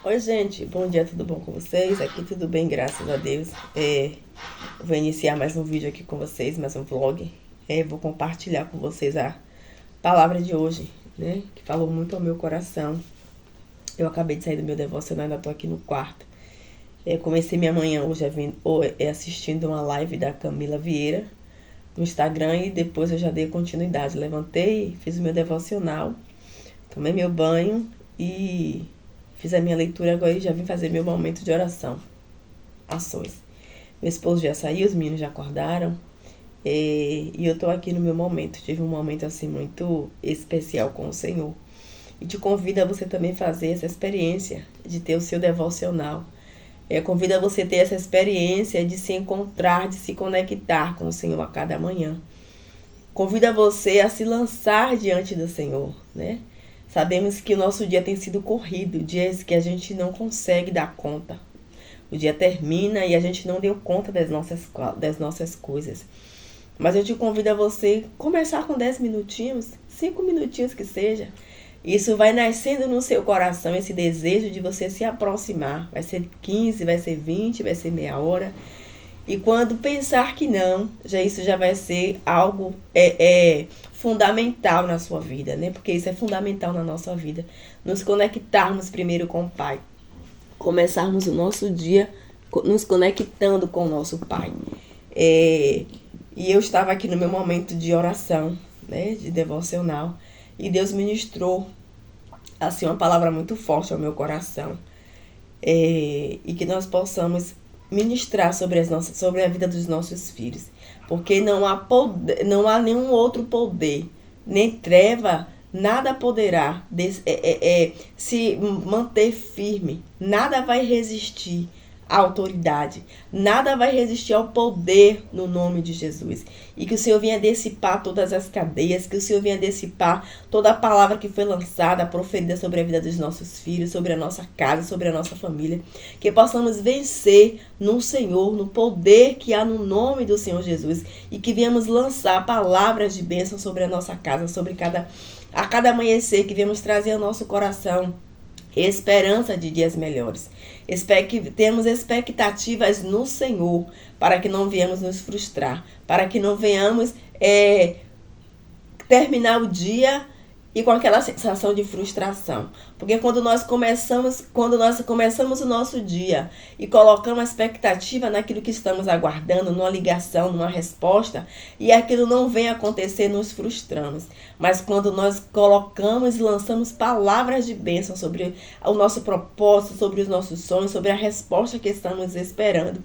Oi, gente, bom dia, tudo bom com vocês? Aqui tudo bem, graças a Deus. Vou iniciar mais um vídeo aqui com vocês, mais um vlog. Vou compartilhar com vocês a palavra de hoje, né? Que falou muito ao meu coração. Eu acabei de sair do meu devocional, ainda tô aqui no quarto. Comecei minha manhã hoje assistindo uma live da Camila Vieira no Instagram e depois eu já dei continuidade. Levantei, fiz o meu devocional, tomei meu banho e fiz a minha leitura agora e já vim fazer meu momento de oração. Ações. Meu esposo já saiu, os meninos já acordaram. E eu tô aqui no meu momento. Tive um momento assim muito especial com o Senhor. E te convido a você também fazer essa experiência de ter o seu devocional. Convido a você ter essa experiência de se encontrar, de se conectar com o Senhor a cada manhã. Convido a você a se lançar diante do Senhor, né? Sabemos que o nosso dia tem sido corrido, dias que a gente não consegue dar conta. O dia termina e a gente não deu conta das nossas coisas. Mas eu te convido a você começar com 10 minutinhos, 5 minutinhos que seja. Isso vai nascendo no seu coração, esse desejo de você se aproximar. Vai ser 15, vai ser 20, vai ser meia hora. E quando pensar que não, isso já vai ser algo fundamental na sua vida, né? Porque isso é fundamental na nossa vida. Nos conectarmos primeiro com o Pai. Começarmos o nosso dia nos conectando com o nosso Pai. E eu estava aqui no meu momento de oração, né? De devocional. E Deus ministrou, assim, uma palavra muito forte ao meu coração. E que nós possamos ministrar sobre a vida dos nossos filhos. Porque não há nenhum outro poder, nem treva, nada poderá se manter firme. Nada vai resistir à autoridade. Nada vai resistir ao poder no nome de Jesus. E que o Senhor venha dissipar todas as cadeias, que o Senhor venha dissipar toda a palavra que foi lançada, proferida sobre a vida dos nossos filhos, sobre a nossa casa, sobre a nossa família. Que possamos vencer no Senhor, no poder que há no nome do Senhor Jesus. E que venhamos lançar palavras de bênção sobre a nossa casa, sobre a cada amanhecer, que venhamos trazer ao nosso coração esperança de dias melhores. Temos expectativas no Senhor, para que não venhamos nos frustrar, para que não venhamos terminar o dia e com aquela sensação de frustração. Porque quando nós começamos o nosso dia e colocamos a expectativa naquilo que estamos aguardando, numa ligação, numa resposta, e aquilo não vem acontecer, nos frustramos. Mas quando nós colocamos e lançamos palavras de bênção sobre o nosso propósito, sobre os nossos sonhos, sobre a resposta que estamos esperando,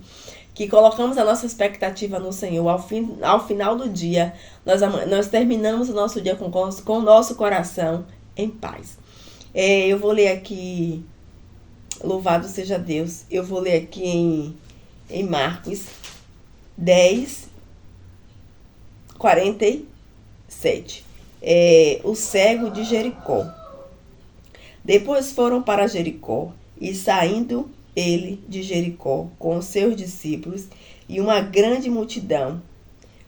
que colocamos a nossa expectativa no Senhor, ao final do dia, nós terminamos o nosso dia com o nosso coração em paz. Eu vou ler aqui, louvado seja Deus, eu vou ler aqui em Marcos 10, 47. O cego de Jericó. Depois foram para Jericó, e saindo ele de Jericó com os seus discípulos e uma grande multidão,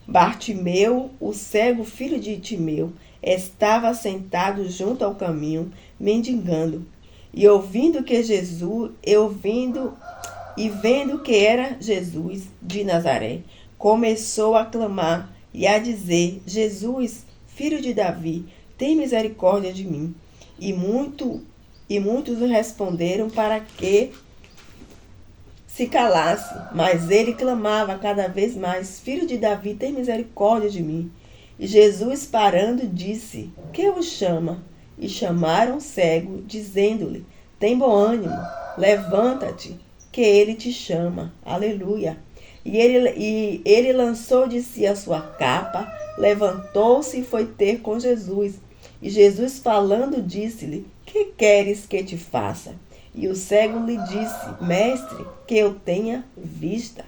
Bartimeu, o cego filho de Timeu, estava sentado junto ao caminho, mendigando. E vendo que era Jesus de Nazaré, começou a clamar e a dizer: Jesus, filho de Davi, tem misericórdia de mim. E muitos responderam para que se calasse, mas ele clamava cada vez mais: Filho de Davi, tem misericórdia de mim. E Jesus, parando, disse: Que o chama? E chamaram o cego, dizendo-lhe: Tem bom ânimo, levanta-te, que ele te chama. Aleluia. E ele lançou de si a sua capa, levantou-se e foi ter com Jesus. E Jesus, falando, disse-lhe: Que queres que te faça? E o cego lhe disse: Mestre, que eu tenha vista.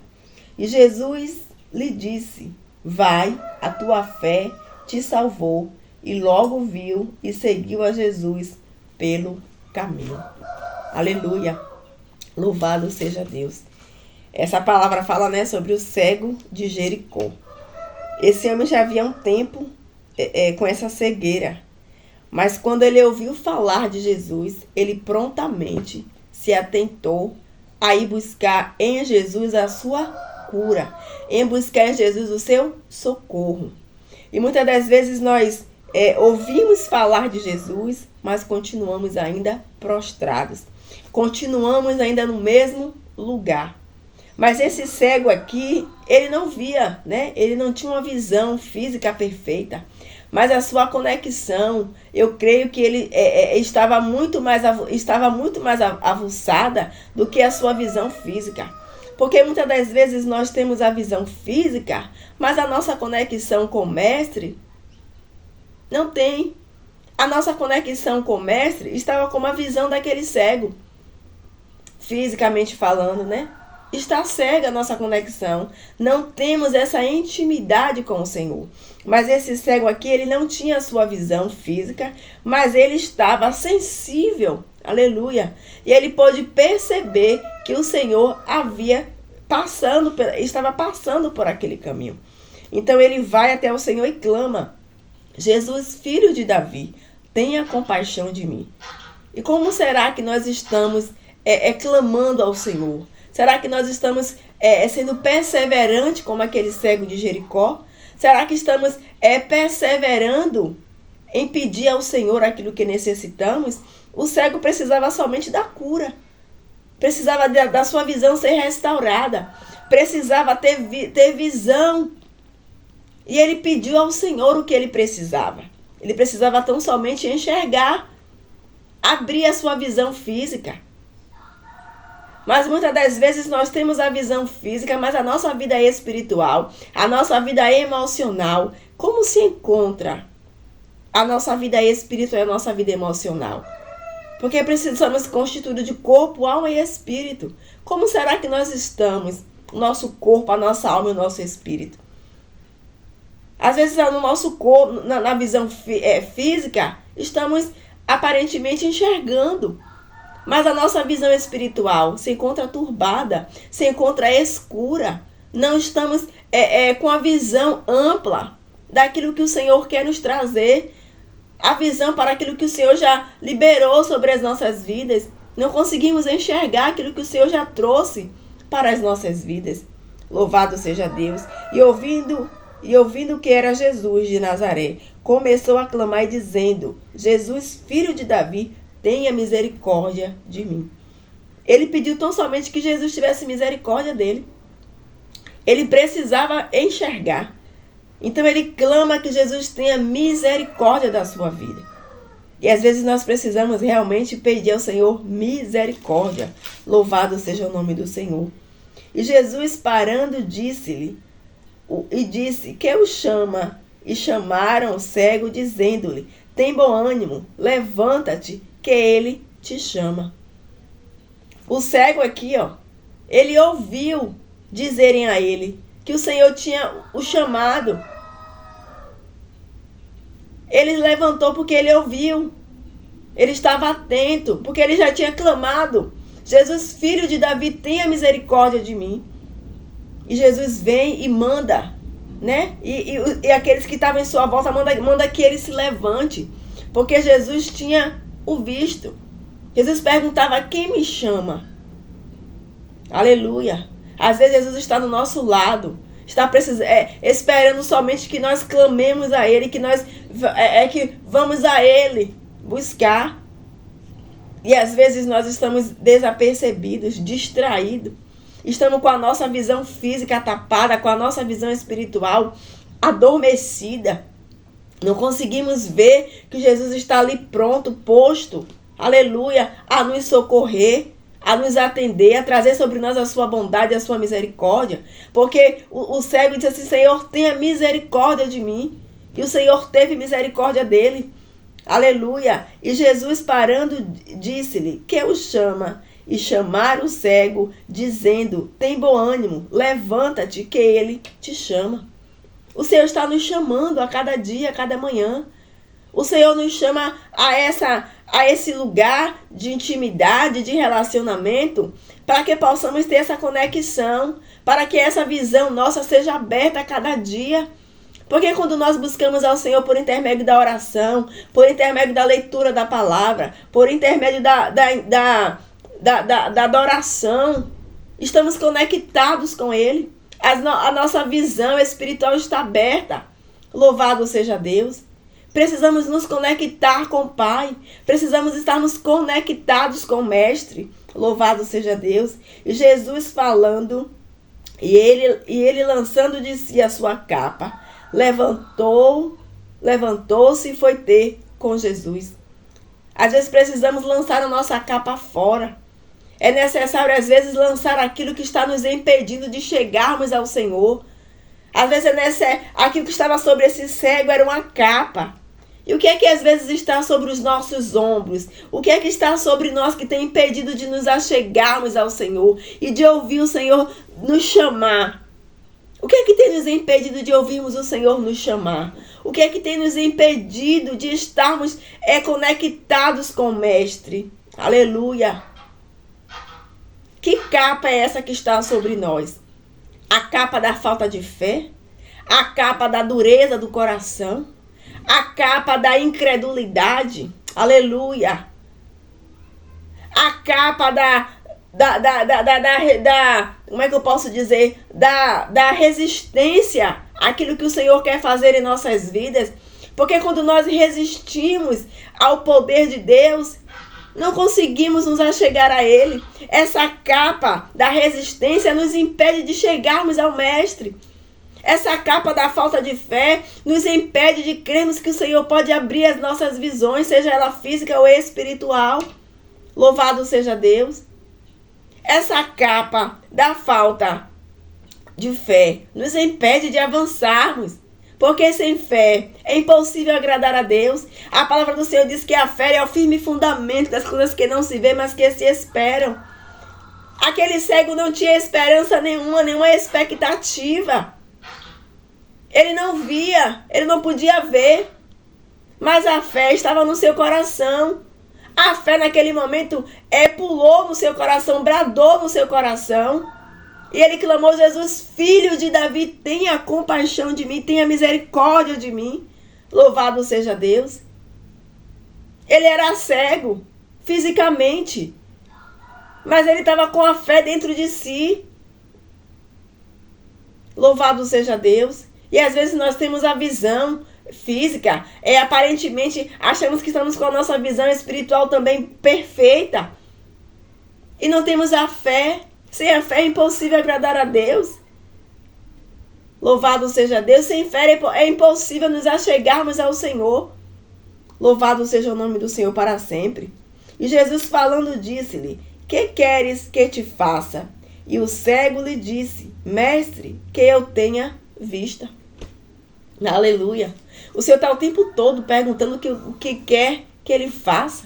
E Jesus lhe disse: Vai, a tua fé te salvou. E logo viu e seguiu a Jesus pelo caminho. Aleluia. Louvado seja Deus. Essa palavra fala, né, sobre o cego de Jericó. Esse homem já havia um tempo com essa cegueira. Mas quando ele ouviu falar de Jesus, ele prontamente se atentou a ir buscar em Jesus a sua cura, em buscar em Jesus o seu socorro. E muitas das vezes nós ouvimos falar de Jesus, mas continuamos ainda prostrados. Continuamos ainda no mesmo lugar. Mas esse cego aqui, ele não via, né? Ele não tinha uma visão física perfeita. Mas a sua conexão, eu creio que ele estava muito mais avançada do que a sua visão física. Porque muitas das vezes nós temos a visão física, mas a nossa conexão com o Mestre não tem. A nossa conexão com o Mestre estava como a visão daquele cego. Fisicamente falando, né? Está cega a nossa conexão. Não temos essa intimidade com o Senhor. Mas esse cego aqui, ele não tinha a sua visão física, mas ele estava sensível. Aleluia. E ele pôde perceber que o Senhor estava passando por aquele caminho. Então ele vai até o Senhor e clama: Jesus, filho de Davi, tenha compaixão de mim. E como será que nós estamos clamando ao Senhor? Será que nós estamos sendo perseverantes como aquele cego de Jericó? Será que estamos perseverando em pedir ao Senhor aquilo que necessitamos? O cego precisava somente da cura. Precisava da sua visão ser restaurada. Precisava ter visão. E ele pediu ao Senhor o que ele precisava. Ele precisava tão somente enxergar. Abrir a sua visão física. Mas muitas das vezes nós temos a visão física, mas a nossa vida espiritual, a nossa vida emocional, como se encontra a nossa vida espiritual e a nossa vida emocional? Porque precisamos constituídos de corpo, alma e espírito. Como será que nós estamos? O nosso corpo, a nossa alma e o nosso espírito. Às vezes no nosso corpo, na visão física, estamos aparentemente enxergando. Mas a nossa visão espiritual se encontra turbada, se encontra escura. Não estamos com a visão ampla daquilo que o Senhor quer nos trazer. A visão para aquilo que o Senhor já liberou sobre as nossas vidas. Não conseguimos enxergar aquilo que o Senhor já trouxe para as nossas vidas. Louvado seja Deus. E ouvindo que era Jesus de Nazaré, começou a clamar e dizendo: Jesus, filho de Davi, tenha misericórdia de mim. Ele pediu tão somente que Jesus tivesse misericórdia dele. Ele precisava enxergar. Então ele clama que Jesus tenha misericórdia da sua vida. E às vezes nós precisamos realmente pedir ao Senhor misericórdia. Louvado seja o nome do Senhor. E Jesus, parando, disse que o chama. E chamaram o cego, dizendo-lhe: tem bom ânimo, levanta-te, que ele te chama. O cego aqui, ele ouviu dizerem a ele que o Senhor tinha o chamado. Ele levantou porque ele ouviu. Ele estava atento, porque ele já tinha clamado: Jesus, filho de Davi, tenha misericórdia de mim. E Jesus vem e manda, né? E aqueles que estavam em sua volta, manda que ele se levante. Porque Jesus tinha o visto. Jesus perguntava: quem me chama? Aleluia. Às vezes Jesus está do nosso lado. Está esperando somente que nós clamemos a Ele, que nós que vamos a Ele buscar. E às vezes nós estamos desapercebidos, distraídos. Estamos com a nossa visão física tapada, com a nossa visão espiritual adormecida. Não conseguimos ver que Jesus está ali pronto, posto, aleluia, a nos socorrer, a nos atender, a trazer sobre nós a sua bondade e a sua misericórdia. Porque o cego disse assim: Senhor, tenha misericórdia de mim. E o Senhor teve misericórdia dele. Aleluia. E Jesus, parando, disse-lhe que o chama. E chamaram o cego, dizendo: tem bom ânimo, levanta-te, que ele te chama. O Senhor está nos chamando a cada dia, a cada manhã. O Senhor nos chama a esse lugar de intimidade, de relacionamento, para que possamos ter essa conexão, para que essa visão nossa seja aberta a cada dia. Porque quando nós buscamos ao Senhor por intermédio da oração, por intermédio da leitura da palavra, por intermédio da adoração. Estamos conectados com Ele. A nossa visão espiritual está aberta. Louvado seja Deus. Precisamos nos conectar com o Pai. Precisamos estarmos conectados com o Mestre. Louvado seja Deus. E Jesus falando, e ele lançando de si a sua capa, levantou-se e foi ter com Jesus. Às vezes precisamos lançar a nossa capa fora. É necessário, às vezes, lançar aquilo que está nos impedindo de chegarmos ao Senhor. Às vezes, aquilo que estava sobre esse cego era uma capa. E o que é que às vezes está sobre os nossos ombros? O que é que está sobre nós que tem impedido de nos achegarmos ao Senhor e de ouvir o Senhor nos chamar? O que é que tem nos impedido de ouvirmos o Senhor nos chamar? O que é que tem nos impedido de estarmos conectados com o Mestre? Aleluia! Que capa é essa que está sobre nós? A capa da falta de fé? A capa da dureza do coração? A capa da incredulidade? Aleluia! A capa como é que eu posso dizer? Da resistência àquilo que o Senhor quer fazer em nossas vidas. Porque quando nós resistimos ao poder de Deus, não conseguimos nos achegar a Ele. Essa capa da resistência nos impede de chegarmos ao Mestre. Essa capa da falta de fé nos impede de crermos que o Senhor pode abrir as nossas visões, seja ela física ou espiritual. Louvado seja Deus. Essa capa da falta de fé nos impede de avançarmos. Porque sem fé é impossível agradar a Deus. A palavra do Senhor diz que a fé é o firme fundamento das coisas que não se vê, mas que se esperam. Aquele cego não tinha esperança nenhuma expectativa. Ele não via, ele não podia ver. Mas a fé estava no seu coração. A fé naquele momento pulou no seu coração, bradou no seu coração. E ele clamou: Jesus, filho de Davi, tenha compaixão de mim, tenha misericórdia de mim. Louvado seja Deus. Ele era cego, fisicamente. Mas ele estava com a fé dentro de si. Louvado seja Deus. E às vezes nós temos a visão física. Aparentemente achamos que estamos com a nossa visão espiritual também perfeita. E não temos a fé. Sem a fé é impossível agradar a Deus. Louvado seja Deus. Sem fé é impossível nos achegarmos ao Senhor. Louvado seja o nome do Senhor para sempre. E Jesus falando disse-lhe: que queres que te faça? E o cego lhe disse: Mestre, que eu tenha vista. Aleluia. O Senhor está o tempo todo perguntando o que quer que Ele faça.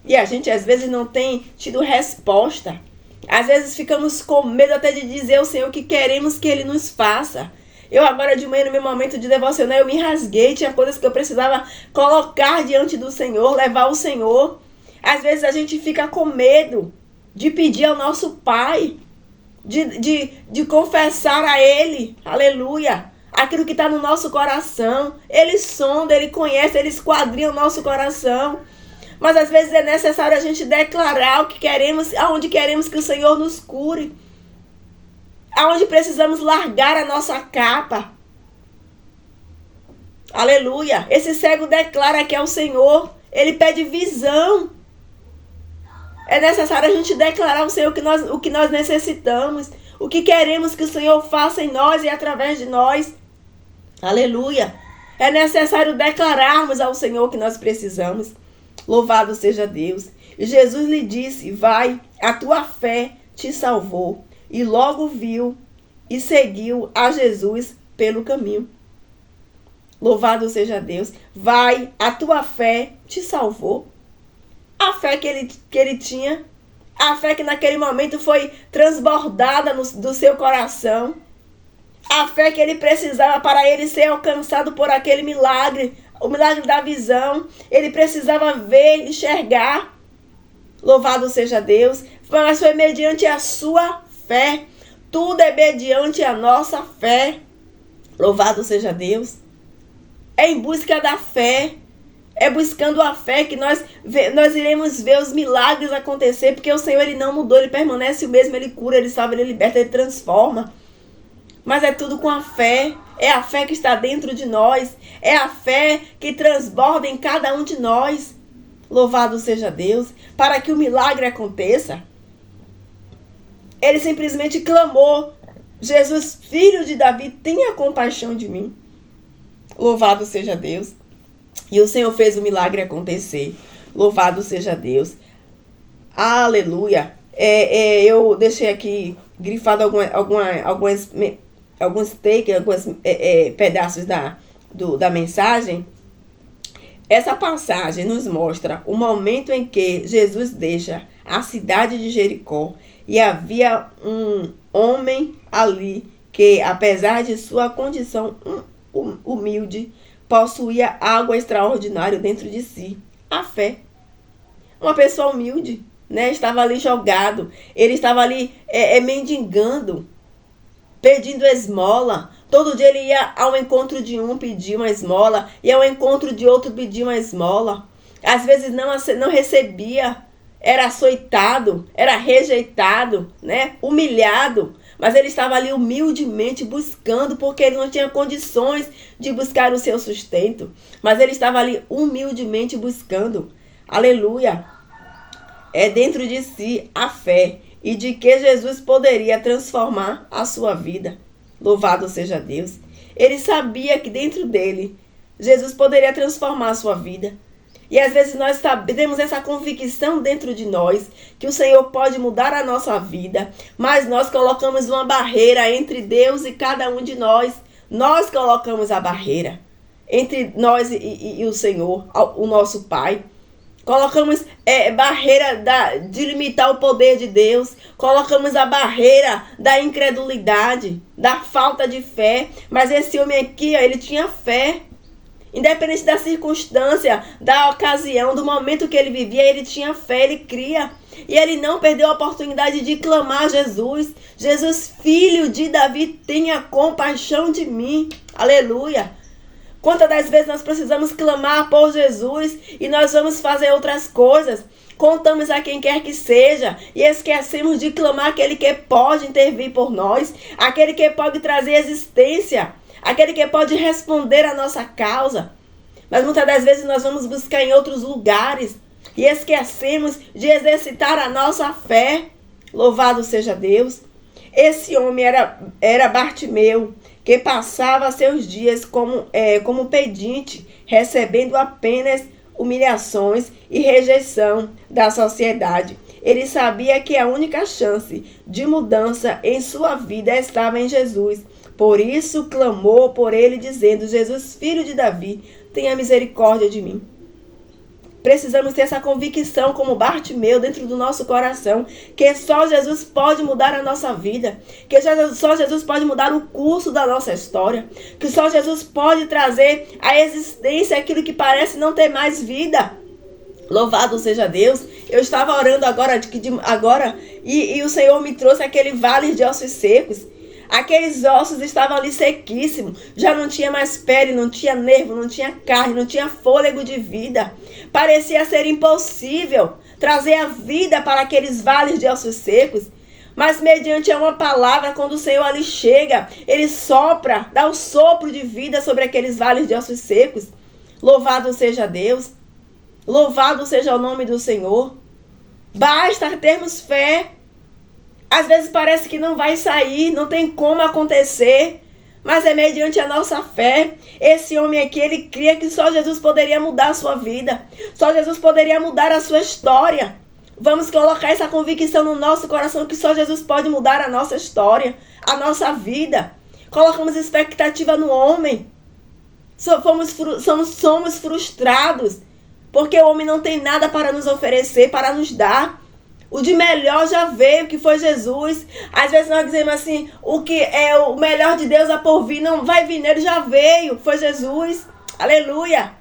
E a gente às vezes não tem tido resposta. Às vezes ficamos com medo até de dizer ao Senhor o que queremos que Ele nos faça. Eu agora de manhã, no meu momento de devocional, eu me rasguei. Tinha coisas que eu precisava colocar diante do Senhor, levar ao Senhor. Às vezes a gente fica com medo de pedir ao nosso Pai, de confessar a Ele, aleluia, aquilo que está no nosso coração. Ele sonda, Ele conhece, Ele esquadrinha o nosso coração. Mas às vezes é necessário a gente declarar o que queremos, aonde queremos que o Senhor nos cure. Aonde precisamos largar a nossa capa. Aleluia. Esse cego declara que é o Senhor. Ele pede visão. É necessário a gente declarar ao Senhor o que nós necessitamos. O que queremos que o Senhor faça em nós e através de nós. Aleluia. É necessário declararmos ao Senhor o que nós precisamos. Louvado seja Deus. E Jesus lhe disse: vai, a tua fé te salvou. E logo viu e seguiu a Jesus pelo caminho. Louvado seja Deus. Vai, a tua fé te salvou. A fé que ele tinha, a fé que naquele momento foi transbordada do seu coração. A fé que ele precisava para ele ser alcançado por aquele milagre, o milagre da visão. Ele precisava ver, enxergar. Louvado seja Deus. Mas foi mediante a sua fé. Tudo é mediante a nossa fé. Louvado seja Deus. É em busca da fé. É buscando a fé que nós iremos ver os milagres acontecer, porque o Senhor, Ele não mudou, Ele permanece o mesmo, Ele cura, Ele salva, Ele liberta, Ele transforma. Mas é tudo com a fé. É a fé que está dentro de nós. É a fé que transborda em cada um de nós. Louvado seja Deus. Para que o milagre aconteça, ele simplesmente clamou: Jesus, filho de Davi, tenha compaixão de mim. Louvado seja Deus. E o Senhor fez o milagre acontecer. Louvado seja Deus. Aleluia. Eu deixei aqui grifado alguns pedaços da mensagem. Essa passagem nos mostra o momento em que Jesus deixa a cidade de Jericó e havia um homem ali que, apesar de sua condição humilde, possuía algo extraordinário dentro de si: a fé. Uma pessoa humilde, né? Estava ali jogado, ele estava ali mendigando, pedindo esmola. Todo dia ele ia ao encontro de um, pedir uma esmola, ia ao encontro de outro, pedir uma esmola. Às vezes não recebia, era açoitado, era rejeitado, né? Humilhado. Mas ele estava ali humildemente buscando, porque ele não tinha condições de buscar o seu sustento. Mas ele estava ali humildemente buscando. Aleluia. É dentro de si a fé e de que Jesus poderia transformar a sua vida. Louvado seja Deus. Ele sabia que dentro dele Jesus poderia transformar a sua vida. E às vezes nós temos essa convicção dentro de nós que o Senhor pode mudar a nossa vida, mas nós colocamos uma barreira entre Deus e cada um de nós. Nós colocamos a barreira entre nós e o Senhor, o nosso Pai. Colocamos barreira de limitar o poder de Deus. Colocamos a barreira da incredulidade, da falta de fé. Mas esse homem aqui, ele tinha fé. Independente da circunstância, da ocasião, do momento que ele vivia, ele tinha fé, ele cria. E ele não perdeu a oportunidade de clamar a Jesus. Jesus, filho de Davi, tenha compaixão de mim. Aleluia. Quantas das vezes nós precisamos clamar por Jesus e nós vamos fazer outras coisas, contamos a quem quer que seja e esquecemos de clamar aquele que pode intervir por nós, aquele que pode trazer existência, aquele que pode responder a nossa causa. Mas muitas das vezes nós vamos buscar em outros lugares e esquecemos de exercitar a nossa fé. Louvado seja Deus. Esse homem era Bartimeu, que passava seus dias como pedinte, recebendo apenas humilhações e rejeição da sociedade. Ele sabia que a única chance de mudança em sua vida estava em Jesus. Por isso clamou por ele, dizendo: Jesus, filho de Davi, tenha misericórdia de mim. Precisamos ter essa convicção como Bartimeu dentro do nosso coração, que só Jesus pode mudar a nossa vida, que só Jesus pode mudar o curso da nossa história, que só Jesus pode trazer à existência aquilo que parece não ter mais vida. Louvado seja Deus. Eu estava orando agora e o Senhor me trouxe aquele vale de ossos secos. Aqueles ossos estavam ali sequíssimos, já não tinha mais pele, não tinha nervo, não tinha carne, não tinha fôlego de vida. Parecia ser impossível trazer a vida para aqueles vales de ossos secos. Mas mediante uma palavra, quando o Senhor ali chega, Ele sopra, dá o sopro de vida sobre aqueles vales de ossos secos. Louvado seja Deus. Louvado seja o nome do Senhor. Basta termos fé. Às vezes parece que não vai sair, não tem como acontecer, mas é mediante a nossa fé. Esse homem aqui, ele cria que só Jesus poderia mudar a sua vida, só Jesus poderia mudar a sua história. Vamos colocar essa convicção no nosso coração que só Jesus pode mudar a nossa história, a nossa vida. Colocamos expectativa no homem, somos frustrados, porque o homem não tem nada para nos oferecer, para nos dar. O de melhor já veio, que foi Jesus. Às vezes nós dizemos assim, o que é o melhor de Deus a por vir, não vai vir nele, já veio, foi Jesus. Aleluia.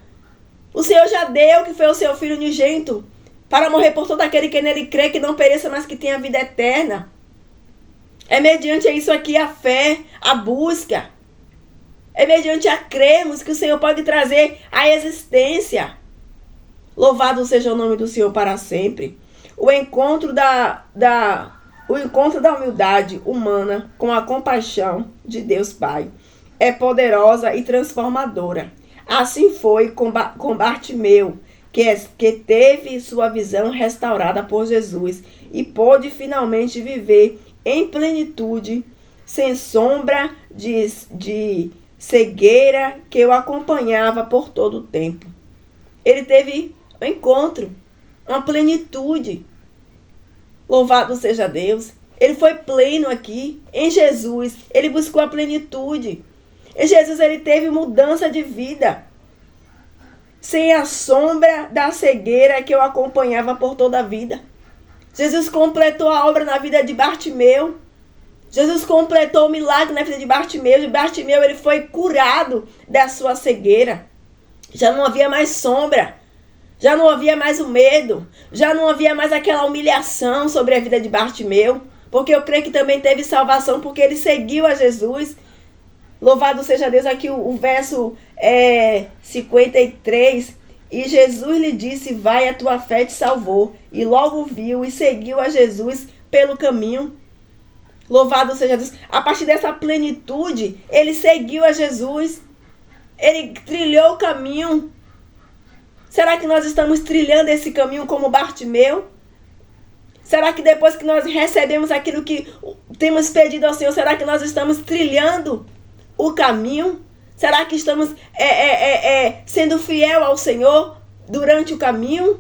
O Senhor já deu, que foi o seu Filho unigênito, para morrer por todo aquele que nele crê, que não pereça, mas que tenha vida eterna. É mediante isso aqui a fé, a busca. É mediante a crermos que o Senhor pode trazer a existência. Louvado seja o nome do Senhor para sempre. O encontro da humildade humana com a compaixão de Deus Pai é poderosa e transformadora. Assim foi com Bartimeu, que teve sua visão restaurada por Jesus e pôde finalmente viver em plenitude, sem sombra de cegueira que o acompanhava por todo o tempo. Ele teve um encontro, uma plenitude. Louvado seja Deus. Ele foi pleno aqui. Em Jesus, ele buscou a plenitude. Em Jesus, ele teve mudança de vida. Sem a sombra da cegueira que o acompanhava por toda a vida. Jesus completou a obra na vida de Bartimeu. Jesus completou o milagre na vida de Bartimeu. E Bartimeu, ele foi curado da sua cegueira. Já não havia mais sombra. Já não havia mais o medo. Já não havia mais aquela humilhação sobre a vida de Bartimeu. Porque eu creio que também teve salvação porque ele seguiu a Jesus. Louvado seja Deus. Aqui o verso 53. E Jesus lhe disse: vai, a tua fé te salvou. E logo viu e seguiu a Jesus pelo caminho. Louvado seja Deus. A partir dessa plenitude, ele seguiu a Jesus. Ele trilhou o caminho. Será que nós estamos trilhando esse caminho como Bartimeu? Será que depois que nós recebemos aquilo que temos pedido ao Senhor, será que nós estamos trilhando o caminho? Será que estamos sendo fiel ao Senhor durante o caminho?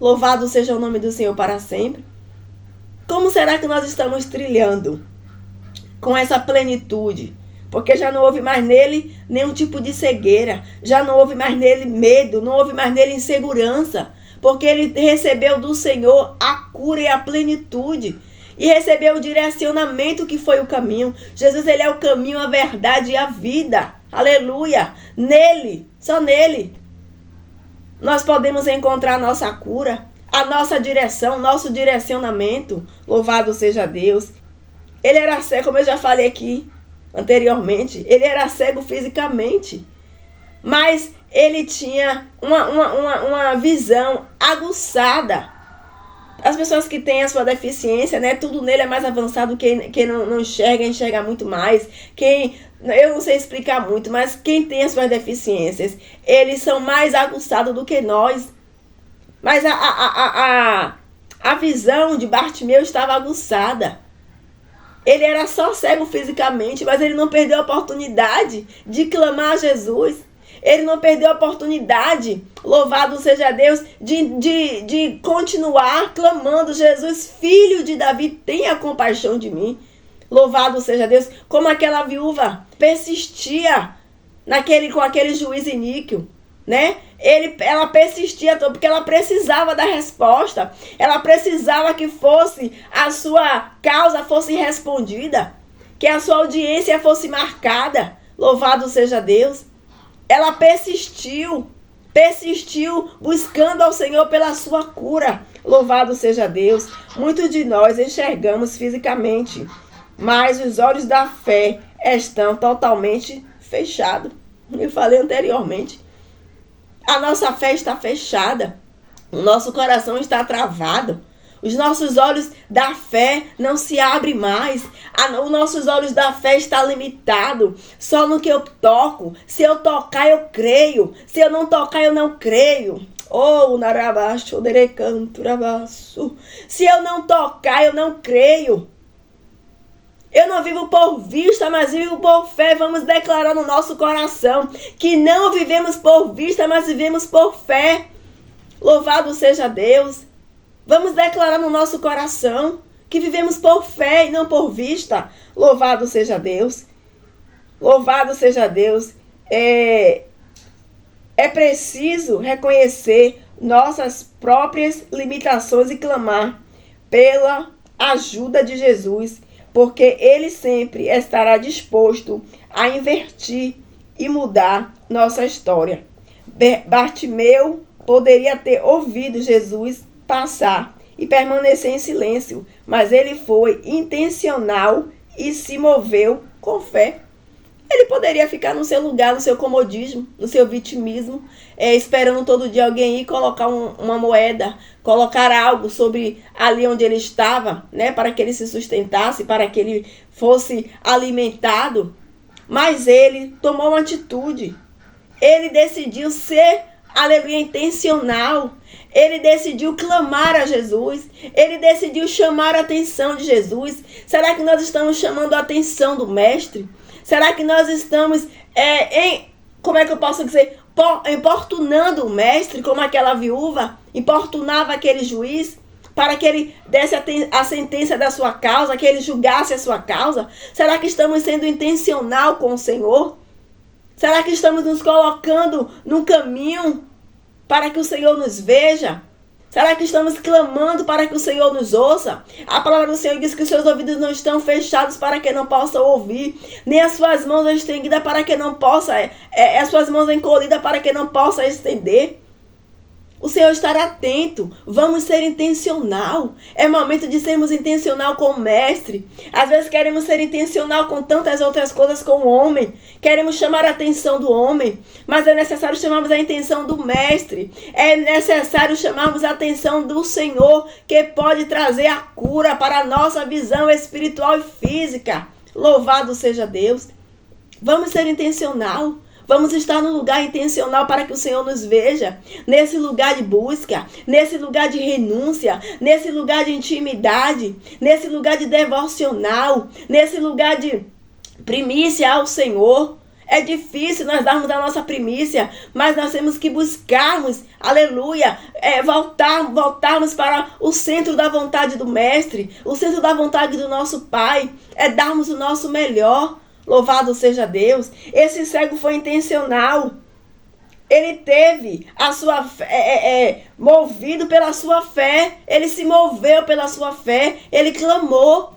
Louvado seja o nome do Senhor para sempre. Como será que nós estamos trilhando com essa plenitude? Porque já não houve mais nele nenhum tipo de cegueira. Já não houve mais nele medo. Não houve mais nele insegurança. Porque ele recebeu do Senhor a cura e a plenitude. E recebeu o direcionamento que foi o caminho. Jesus, ele é o caminho, a verdade e a vida. Aleluia. Nele, só nele, nós podemos encontrar a nossa cura, a nossa direção, nosso direcionamento. Louvado seja Deus. Ele era cego, como eu já falei aqui anteriormente. Ele era cego fisicamente. Mas ele tinha uma visão aguçada. As pessoas que têm a sua deficiência, né? Tudo nele é mais avançado. Quem não enxerga muito mais. Eu não sei explicar muito, mas quem tem as suas deficiências, eles são mais aguçados do que nós. Mas a visão de Bartimeu estava aguçada. Ele era só cego fisicamente, mas ele não perdeu a oportunidade de clamar a Jesus. Ele não perdeu a oportunidade, louvado seja Deus, de continuar clamando: Jesus, filho de Davi, tenha compaixão de mim. Louvado seja Deus. Como aquela viúva persistia com aquele juiz iníquo, né? Ela persistia porque ela precisava da resposta. Ela precisava que a sua causa fosse respondida, que a sua audiência fosse marcada. Louvado seja Deus. Ela persistiu buscando ao Senhor pela sua cura. Louvado seja Deus. Muitos de nós enxergamos fisicamente, mas os olhos da fé estão totalmente fechados. Eu falei anteriormente. A nossa fé está fechada. O nosso coração está travado. Os nossos olhos da fé não se abrem mais. Os nossos olhos da fé estão limitados só no que eu toco. Se eu tocar, eu creio. Se eu não tocar, eu não creio. Oh, narabaixo, derecanto, rabaço. Se eu não tocar, eu não creio. Eu não vivo por vista, mas vivo por fé. Vamos declarar no nosso coração que não vivemos por vista, mas vivemos por fé. Louvado seja Deus. Vamos declarar no nosso coração que vivemos por fé e não por vista. Louvado seja Deus. Louvado seja Deus. É preciso reconhecer nossas próprias limitações e clamar pela ajuda de Jesus, porque ele sempre estará disposto a invertir e mudar nossa história. Bartimeu poderia ter ouvido Jesus passar e permanecer em silêncio, mas ele foi intencional e se moveu com fé. Ele poderia ficar no seu lugar, no seu comodismo, no seu vitimismo, esperando todo dia alguém ir colocar uma moeda, colocar algo sobre ali onde ele estava, né, para que ele se sustentasse, para que ele fosse alimentado. Mas ele tomou uma atitude. Ele decidiu ser, aleluia, intencional. Ele decidiu clamar a Jesus. Ele decidiu chamar a atenção de Jesus. Será que nós estamos chamando a atenção do Mestre? Será que nós estamos, como é que eu posso dizer, importunando o Mestre, como aquela viúva importunava aquele juiz, para que ele desse a sentença da sua causa, que ele julgasse a sua causa? Será que estamos sendo intencional com o Senhor? Será que estamos nos colocando num caminho para que o Senhor nos veja? Será que estamos clamando para que o Senhor nos ouça? A palavra do Senhor diz que os seus ouvidos não estão fechados para que não possa ouvir, nem as suas mãos estendidas para que não possa, as suas mãos encolhidas para que não possa estender. O Senhor estará atento. Vamos ser intencional. É momento de sermos intencional com o Mestre. Às vezes queremos ser intencional com tantas outras coisas com o homem. Queremos chamar a atenção do homem. Mas é necessário chamarmos a atenção do Mestre. É necessário chamarmos a atenção do Senhor, que pode trazer a cura para a nossa visão espiritual e física. Louvado seja Deus. Vamos ser intencional. Vamos estar no lugar intencional para que o Senhor nos veja. Nesse lugar de busca, nesse lugar de renúncia, nesse lugar de intimidade, nesse lugar de devocional, nesse lugar de primícia ao Senhor. É difícil nós darmos a nossa primícia, mas nós temos que buscarmos, aleluia, voltarmos para o centro da vontade do Mestre, o centro da vontade do nosso Pai, é darmos o nosso melhor. Louvado seja Deus. Esse cego foi intencional. Ele teve a sua fé, movido pela sua fé. Ele se moveu pela sua fé. Ele clamou.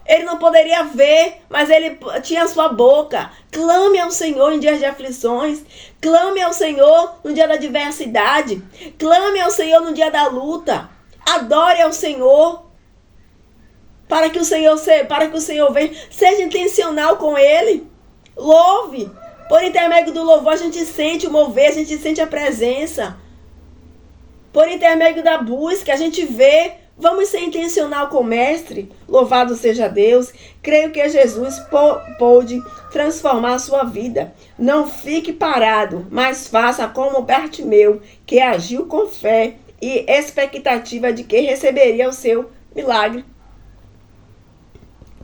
Ele não poderia ver, mas ele tinha a sua boca. Clame ao Senhor em dias de aflições. Clame ao Senhor no dia da adversidade. Clame ao Senhor no dia da luta. Adore ao Senhor. Para que o Senhor venha, seja intencional com Ele. Louve. Por intermédio do louvor a gente sente o mover, a gente sente a presença. Por intermédio da busca a gente vê. Vamos ser intencional com o Mestre. Louvado seja Deus. Creio que Jesus pôde transformar a sua vida. Não fique parado, mas faça como Bartimeu, que agiu com fé e expectativa de que receberia o seu milagre.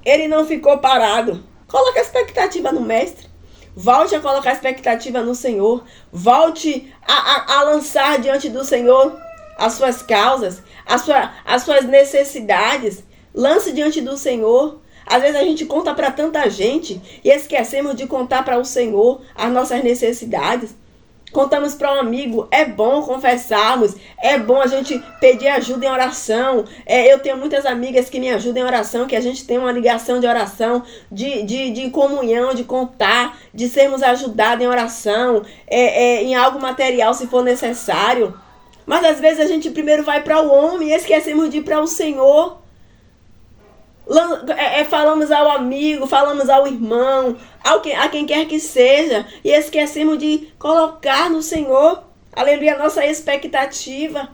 Ele não ficou parado. Coloque a expectativa no Mestre. Volte a colocar a expectativa no Senhor. Volte a lançar diante do Senhor as suas causas, as suas necessidades. Lance diante do Senhor. Às vezes a gente conta para tanta gente e esquecemos de contar para o Senhor as nossas necessidades. Contamos para um amigo, é bom confessarmos, é bom a gente pedir ajuda em oração. Eu tenho muitas amigas que me ajudam em oração, que a gente tem uma ligação de oração, de comunhão, de contar, de sermos ajudados em oração, em algo material se for necessário. Mas às vezes a gente primeiro vai para o homem e esquecemos de ir para o Senhor. Falamos ao amigo, falamos ao irmão, a quem quer que seja, e esquecemos de colocar no Senhor, aleluia, a nossa expectativa.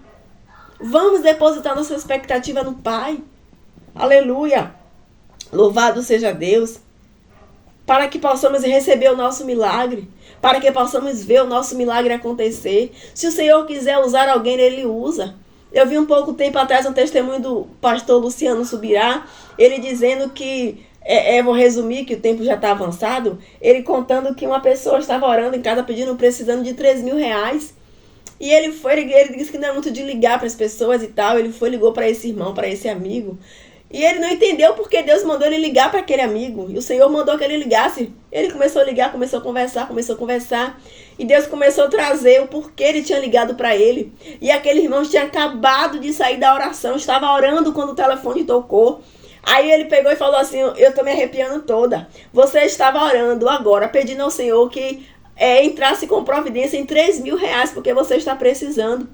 Vamos depositar nossa expectativa no Pai, aleluia, louvado seja Deus, para que possamos receber o nosso milagre, para que possamos ver o nosso milagre acontecer. Se o Senhor quiser usar alguém, Ele usa. Eu vi um pouco tempo atrás um testemunho do pastor Luciano Subirá, ele dizendo que, vou resumir que o tempo já está avançado, ele contando que uma pessoa estava orando em casa precisando de 3 mil reais. E ele disse que não é muito de ligar para as pessoas e tal, ligou para esse irmão, para esse amigo. E ele não entendeu porque Deus mandou ele ligar para aquele amigo. E o Senhor mandou que ele ligasse. Ele começou a ligar, começou a conversar. E Deus começou a trazer o porquê ele tinha ligado para ele. E aquele irmão tinha acabado de sair da oração. Estava orando quando o telefone tocou. Aí ele pegou e falou assim, eu tô me arrepiando toda. Você estava orando agora, pedindo ao Senhor que entrasse com providência em 3 mil reais, porque você está precisando.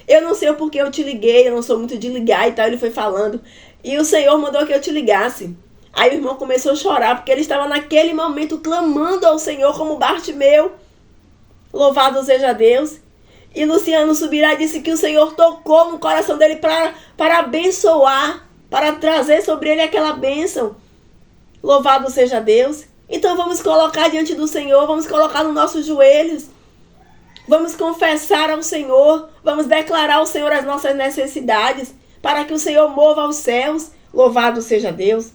Eu não sei o porquê eu te liguei, eu não sou muito de ligar e tal. Ele foi falando. E o Senhor mandou que eu te ligasse. Aí o irmão começou a chorar, porque ele estava naquele momento clamando ao Senhor como Bartimeu. Louvado seja Deus. E Luciano Subirá disse que o Senhor tocou no coração dele para abençoar, para trazer sobre ele aquela bênção. Louvado seja Deus. Então vamos colocar diante do Senhor, vamos colocar nos nossos joelhos. Vamos confessar ao Senhor, vamos declarar ao Senhor as nossas necessidades, para que o Senhor mova os céus. Louvado seja Deus.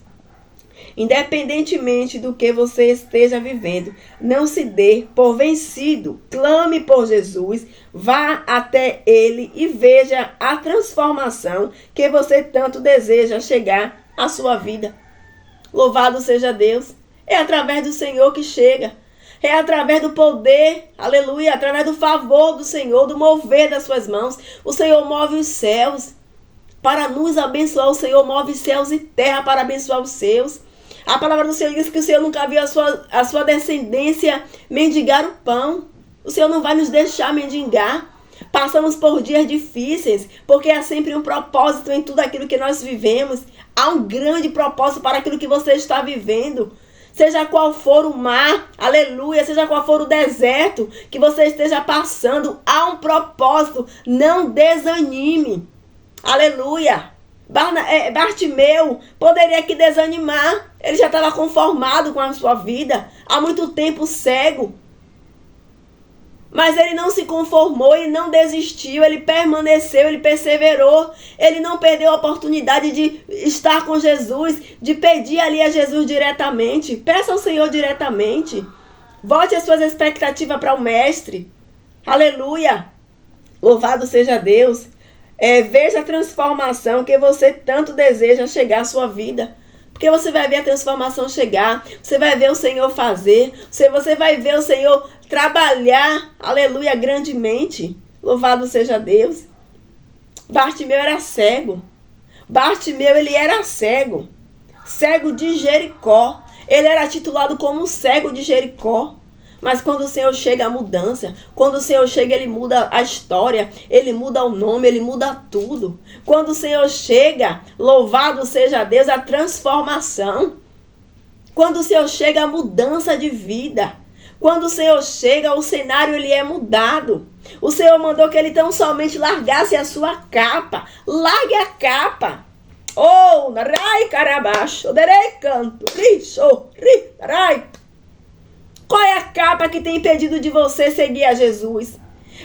Independentemente do que você esteja vivendo, não se dê por vencido. Clame por Jesus, vá até Ele e veja a transformação que você tanto deseja chegar à sua vida. Louvado seja Deus. É através do Senhor que chega. É através do poder, aleluia, através do favor do Senhor, do mover das suas mãos. O Senhor move os céus para nos abençoar. O Senhor move céus e terra para abençoar os seus. A palavra do Senhor diz que o Senhor nunca viu a sua descendência mendigar o pão. O Senhor não vai nos deixar mendigar. Passamos por dias difíceis, porque há sempre um propósito em tudo aquilo que nós vivemos. Há um grande propósito para aquilo que você está vivendo. Seja qual for o mar, aleluia, seja qual for o deserto que você esteja passando, há um propósito. Não desanime. Aleluia. Bartimeu poderia que desanimar. Ele já estava conformado com a sua vida. Há muito tempo cego. Mas ele não se conformou, ele não desistiu, ele permaneceu, ele perseverou. Ele não perdeu a oportunidade de estar com Jesus, de pedir ali a Jesus diretamente. Peça ao Senhor diretamente. Volte as suas expectativas para o Mestre. Aleluia. Louvado seja Deus. Veja a transformação que você tanto deseja chegar à sua vida. Porque você vai ver a transformação chegar. Você vai ver o Senhor fazer. Você vai ver o Senhor trabalhar, aleluia, grandemente. Louvado seja Deus. Bartimeu era cego. Bartimeu, ele era cego. Cego de Jericó. Ele era titulado como cego de Jericó. Mas quando o Senhor chega, a mudança. Quando o Senhor chega, Ele muda a história. Ele muda o nome, Ele muda tudo. Quando o Senhor chega, louvado seja Deus, a transformação. Quando o Senhor chega, a mudança de vida. Quando o Senhor chega, o cenário ele é mudado. O Senhor mandou que ele tão somente largasse a sua capa. Largue a capa. Oh, rai carabaixo, derei canto, rai. Qual é a capa que tem impedido de você seguir a Jesus?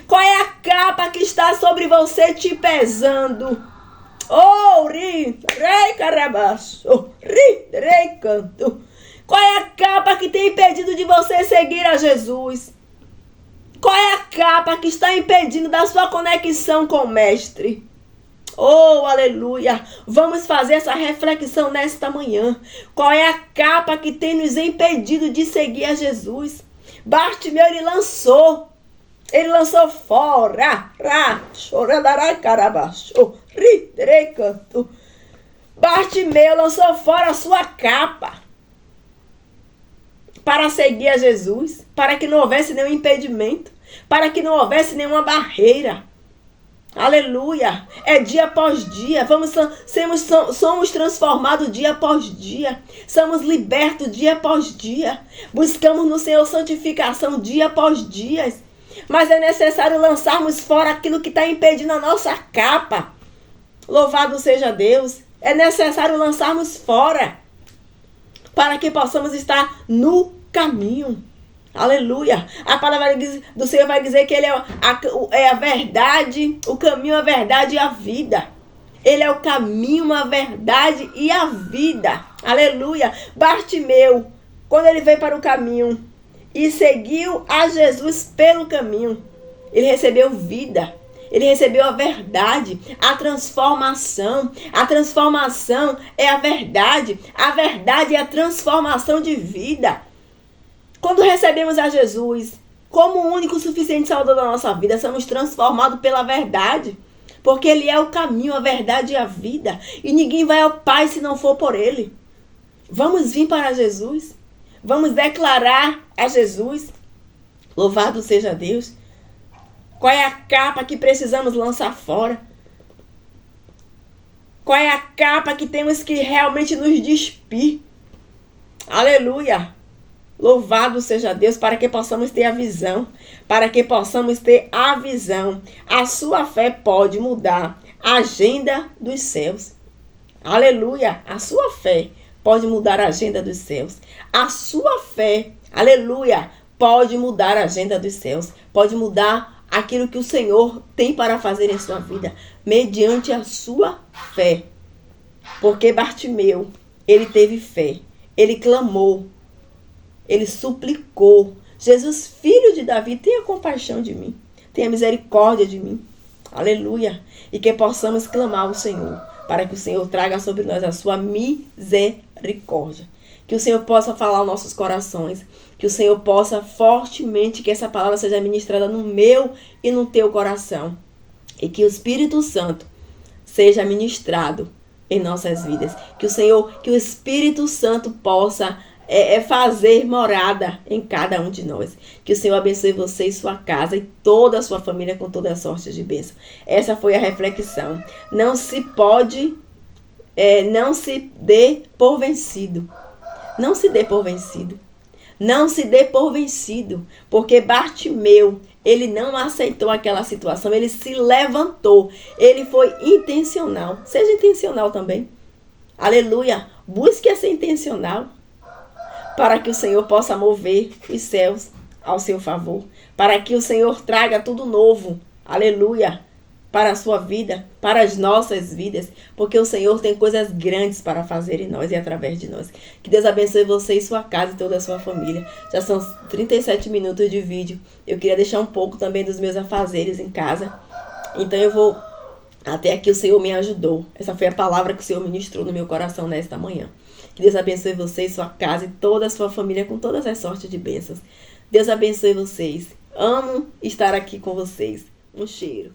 Qual é a capa que está sobre você te pesando? Oh, rei carabaço, rei canto. Qual é a capa que tem impedido de você seguir a Jesus? Qual é a capa que está impedindo da sua conexão com o Mestre? Oh, aleluia! Vamos fazer essa reflexão nesta manhã. Qual é a capa que tem nos impedido de seguir a Jesus? Bartimeu, ele lançou fora. Bartimeu lançou fora a sua capa para seguir a Jesus, para que não houvesse nenhum impedimento, para que não houvesse nenhuma barreira. Aleluia, é dia após dia, somos transformados dia após dia, somos libertos dia após dia, buscamos no Senhor santificação dia após dia, mas é necessário lançarmos fora aquilo que está impedindo a nossa capa. Louvado seja Deus, é necessário lançarmos fora, para que possamos estar no caminho. Aleluia. A palavra do Senhor vai dizer que Ele é a verdade, o caminho, a verdade e a vida. Ele é o caminho, a verdade e a vida. Aleluia. Bartimeu, quando ele veio para o caminho e seguiu a Jesus pelo caminho, ele recebeu vida. Ele recebeu a verdade, a transformação. A transformação é a verdade. A verdade é a transformação de vida. Quando recebemos a Jesus como o único suficiente salvador da nossa vida, somos transformados pela verdade. Porque Ele é o caminho, a verdade e a vida. E ninguém vai ao Pai se não for por Ele. Vamos vir para Jesus. Vamos declarar a Jesus. Louvado seja Deus. Qual é a capa que precisamos lançar fora? Qual é a capa que temos que realmente nos despir? Aleluia! Louvado seja Deus, para que possamos ter a visão. Para que possamos ter a visão. A sua fé pode mudar a agenda dos céus. Aleluia! A sua fé pode mudar a agenda dos céus. A sua fé, aleluia, pode mudar a agenda dos céus. Pode mudar aquilo que o Senhor tem para fazer em sua vida, mediante a sua fé. Porque Bartimeu, ele teve fé. Ele clamou. Ele suplicou. Jesus, filho de Davi, tenha compaixão de mim. Tenha misericórdia de mim. Aleluia. E que possamos clamar ao Senhor, para que o Senhor traga sobre nós a sua misericórdia. Que o Senhor possa falar aos nossos corações. Que o Senhor possa fortemente, que essa palavra seja ministrada no meu e no teu coração. E que o Espírito Santo seja ministrado em nossas vidas. Que o Senhor, que o Espírito Santo possa fazer morada em cada um de nós. Que o Senhor abençoe você e sua casa e toda a sua família com toda a sorte de bênção. Essa foi a reflexão. Não se dê por vencido. Não se dê por vencido. Não se dê por vencido. Porque Bartimeu, ele não aceitou aquela situação. Ele se levantou. Ele foi intencional. Seja intencional também. Aleluia. Busque ser intencional, para que o Senhor possa mover os céus ao seu favor. Para que o Senhor traga tudo novo. Aleluia. Para a sua vida, para as nossas vidas. Porque o Senhor tem coisas grandes para fazer em nós e através de nós. Que Deus abençoe você e sua casa e toda a sua família. Já são 37 minutos de vídeo. Eu queria deixar um pouco também dos meus afazeres em casa. Então eu vou... Até aqui o Senhor me ajudou. Essa foi a palavra que o Senhor ministrou no meu coração nesta manhã. Que Deus abençoe você e sua casa e toda a sua família com todas as sortes de bênçãos. Deus abençoe vocês. Amo estar aqui com vocês. Um cheiro.